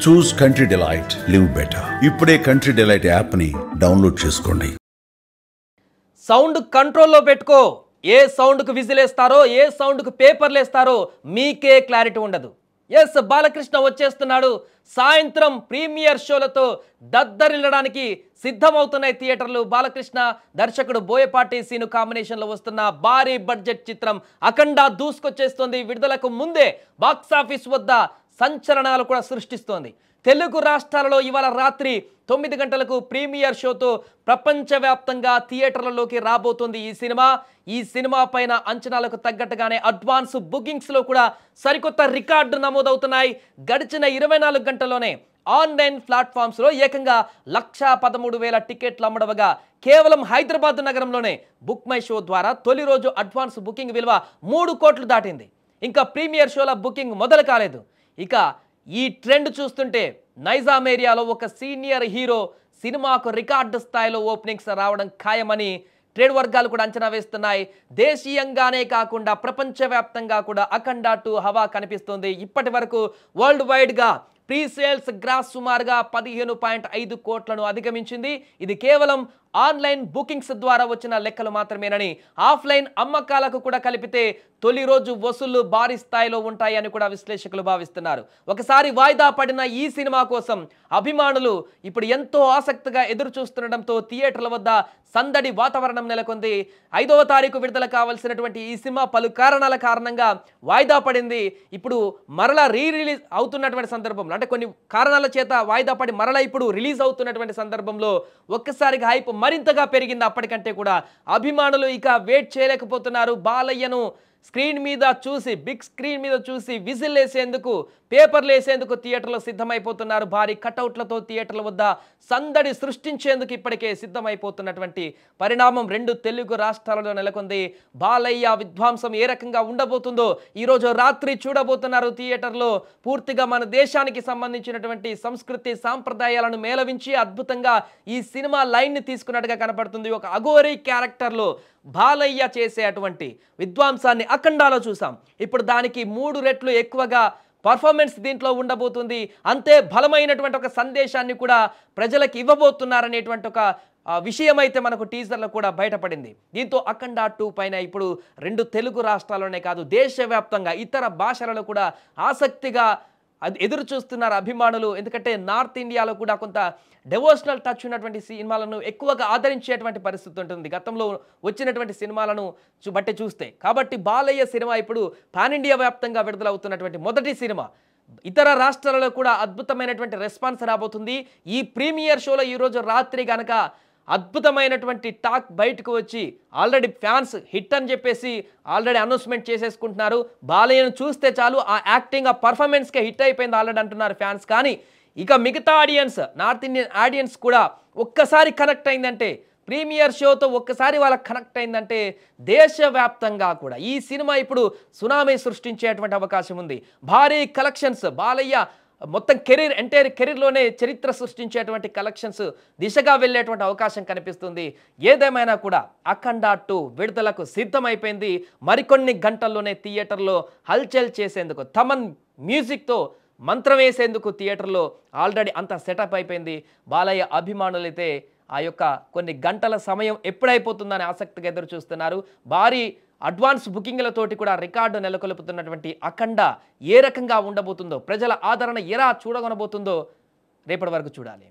చూస్ country delight, live better. ఇప్పుడే country delight యాప్ని download చేసుకోండి. సౌండ్ కంట్రోల్లో పెట్టుకో. ఏ సౌండ్కు విజిలేస్తారో, ఏ సౌండ్కు పేపర్లు వేస్తారో మీకే క్లారిటీ ఉండదు. ఎస్, బాలకృష్ణ వచ్చేస్తున్నాడు. సాయంత్రం ప్రీమియర్ షోలతో దద్దరిల్లడానికి సిద్ధమవుతున్నాయి థియేటర్లు. బాలకృష్ణ దర్శకుడు బోయపాటి సీను కాంబినేషన్లో వస్తున్న భారీ బడ్జెట్ చిత్రం అఖండ దూసుకొచ్చేస్తోంది. విడుదలకు ముందే బాక్సాఫీస్ వద్ద సంచలనాలు కూడా సృష్టిస్తోంది. తెలుగు రాష్ట్రాలలో ఇవాళ రాత్రి 9 గంటలకు ప్రీమియర్ షోతో ప్రపంచవ్యాప్తంగా థియేటర్లలోకి రాబోతోంది ఈ సినిమా పైన అంచనాలకు తగ్గట్టుగానే అడ్వాన్స్ బుకింగ్స్లో కూడా సరికొత్త రికార్డు నమోదవుతున్నాయి. గడిచిన 24 గంటల్లోనే ఆన్లైన్ ప్లాట్ఫామ్స్లో ఏకంగా 1,13,000 టికెట్లు అమ్మడవగా కేవలం హైదరాబాద్ నగరంలోనే బుక్ మై షో ద్వారా తొలి రోజు అడ్వాన్స్ బుకింగ్ విలువ 3 కోట్లు దాటింది. ఇంకా ప్రీమియర్ షోల బుకింగ్ మొదలు కాలేదు. ఇక ఈ ట్రెండ్ చూస్తుంటే నైజాం ఏరియాలో ఒక సీనియర్ హీరో సినిమాకు రికార్డు స్థాయిలో ఓపెనింగ్స్ రావడం ఖాయమని ట్రేడ్ వర్గాలు కూడా అంచనా వేస్తున్నాయి. దేశీయంగానే కాకుండా ప్రపంచవ్యాప్తంగా కూడా అఖండ 2 హవా కనిపిస్తుంది. ఇప్పటి వరకు వరల్డ్ వైడ్గా ప్రీ సేల్స్ గ్రాస్ సుమారుగా 15.5 కోట్లను అధిగమించింది. ఇది కేవలం ఆన్లైన్ బుకింగ్స్ ద్వారా వచ్చిన లెక్కలు మాత్రమేనని, ఆఫ్లైన్ అమ్మకాలకు కూడా కలిపితే తొలి రోజు వసూళ్లు భారీ స్థాయిలో ఉంటాయని కూడా విశ్లేషకులు భావిస్తున్నారు. ఒకసారి వాయిదా పడిన ఈ సినిమా కోసం అభిమానులు ఇప్పుడు ఎంతో ఆసక్తిగా ఎదురు చూస్తుండటంతో థియేటర్ల వద్ద సందడి వాతావరణం నెలకొంది. 5వ తారీఖు విడుదల కావాల్సినటువంటి ఈ సినిమా పలు కారణాల కారణంగా వాయిదా పడింది. ఇప్పుడు మరలా రిలీజ్ అవుతున్నటువంటి సందర్భంలో, అంటే కొన్ని కారణాల చేత వాయిదా పడి మరలా ఇప్పుడు రిలీజ్ అవుతున్నటువంటి సందర్భంలో ఒక్కసారిగా హైప్ మరింతగా పెరిగింది. అప్పటికంటే కూడా అభిమానులు ఇక వెయిట్ చేయలేకపోతున్నారు. బాలయ్యను స్క్రీన్ మీద చూసి, బిగ్ స్క్రీన్ మీద చూసి విజిల్ వేసేందుకు, పేపర్లు వేసేందుకు థియేటర్లో సిద్ధమైపోతున్నారు. భారీ కటౌట్లతో థియేటర్ల వద్ద సందడి సృష్టించేందుకు ఇప్పటికే సిద్ధమైపోతున్నటువంటి పరిణామం 2 తెలుగు రాష్ట్రాలలో నెలకొంది. బాలయ్య విధ్వంసం ఏ రకంగా ఉండబోతుందో ఈరోజు రాత్రి చూడబోతున్నారు థియేటర్లో. పూర్తిగా మన దేశానికి సంబంధించినటువంటి సంస్కృతి సాంప్రదాయాలను మేళవించి అద్భుతంగా ఈ సినిమా లైన్ని తీసుకున్నట్టుగా కనపడుతుంది. ఒక అఘోరీ క్యారెక్టర్లో బాలయ్య చేసే అటువంటి విధ్వంసాన్ని అఖండాలో చూసాం. ఇప్పుడు దానికి 3 రెట్లు ఎక్కువగా పర్ఫార్మెన్స్ దీంట్లో ఉండబోతుంది. అంతే బలమైనటువంటి ఒక సందేశాన్ని కూడా ప్రజలకు ఇవ్వబోతున్నారనేటువంటి ఒక విషయం అయితే మనకు టీజర్లో కూడా బయటపడింది. దీంతో అఖండ 2 పైన ఇప్పుడు 2 తెలుగు రాష్ట్రాల్లోనే కాదు, దేశవ్యాప్తంగా ఇతర భాషలలో కూడా ఆసక్తిగా ఎదురు చూస్తున్నారు అభిమానులు. ఎందుకంటే నార్త్ ఇండియాలో కూడా కొంత డెవోషనల్ టచ్ ఉన్నటువంటి సినిమాలను ఎక్కువగా ఆదరించేటువంటి పరిస్థితి ఉంటుంది గతంలో వచ్చినటువంటి సినిమాలను బట్టి చూస్తే. కాబట్టి బాలయ్య సినిమా ఇప్పుడు పాన్ ఇండియా వ్యాప్తంగా విడుదలవుతున్నటువంటి మొదటి సినిమా. ఇతర రాష్ట్రాలలో కూడా అద్భుతమైనటువంటి రెస్పాన్స్ రాబోతుంది. ఈ ప్రీమియర్ షోలో ఈరోజు రాత్రి కనుక అద్భుతమైనటువంటి టాక్ బయటకు వచ్చి ఆల్రెడీ ఫ్యాన్స్ హిట్ అని చెప్పేసి ఆల్రెడీ అనౌన్స్మెంట్ చేసేసుకుంటున్నారు. బాలయ్యను చూస్తే చాలు ఆ యాక్టింగ్, ఆ పర్ఫార్మెన్స్కే హిట్ అయిపోయింది ఆల్రెడీ అంటున్నారు ఫ్యాన్స్. కానీ ఇక మిగతా ఆడియన్స్, నార్త్ ఇండియన్ ఆడియన్స్ కూడా ఒక్కసారి కనెక్ట్ అయిందంటే, ప్రీమియర్ షోతో ఒక్కసారి వాళ్ళకి కనెక్ట్ అయిందంటే దేశవ్యాప్తంగా కూడా ఈ సినిమా ఇప్పుడు సునామీ సృష్టించేటువంటి అవకాశం ఉంది. భారీ కలెక్షన్స్, బాలయ్య మొత్తం ఎంటైర్ కెరీర్లోనే చరిత్ర సృష్టించేటువంటి కలెక్షన్స్ దిశగా వెళ్ళేటువంటి అవకాశం కనిపిస్తుంది. ఏదేమైనా కూడా అఖండ 2 విడుదలకు సిద్ధమైపోయింది. మరికొన్ని గంటల్లోనే థియేటర్లో హల్చల్ చేసేందుకు, తమన్ మ్యూజిక్తో మంత్రం వేసేందుకు థియేటర్లో ఆల్రెడీ అంత సెటప్ అయిపోయింది. బాలయ్య అభిమానులైతే ఆ యొక్క కొన్ని గంటల సమయం ఎప్పుడైపోతుందని ఆసక్తిగా ఎదురు చూస్తున్నారు. భారీ అడ్వాన్స్ బుకింగ్లతోటి కూడా రికార్డు నెలకొల్పుతున్నటువంటి అఖండ ఏ రకంగా ఉండబోతుందో, ప్రజల ఆదరణ ఎలా చూడగొనబోతుందో రేపటి వరకు చూడాలి.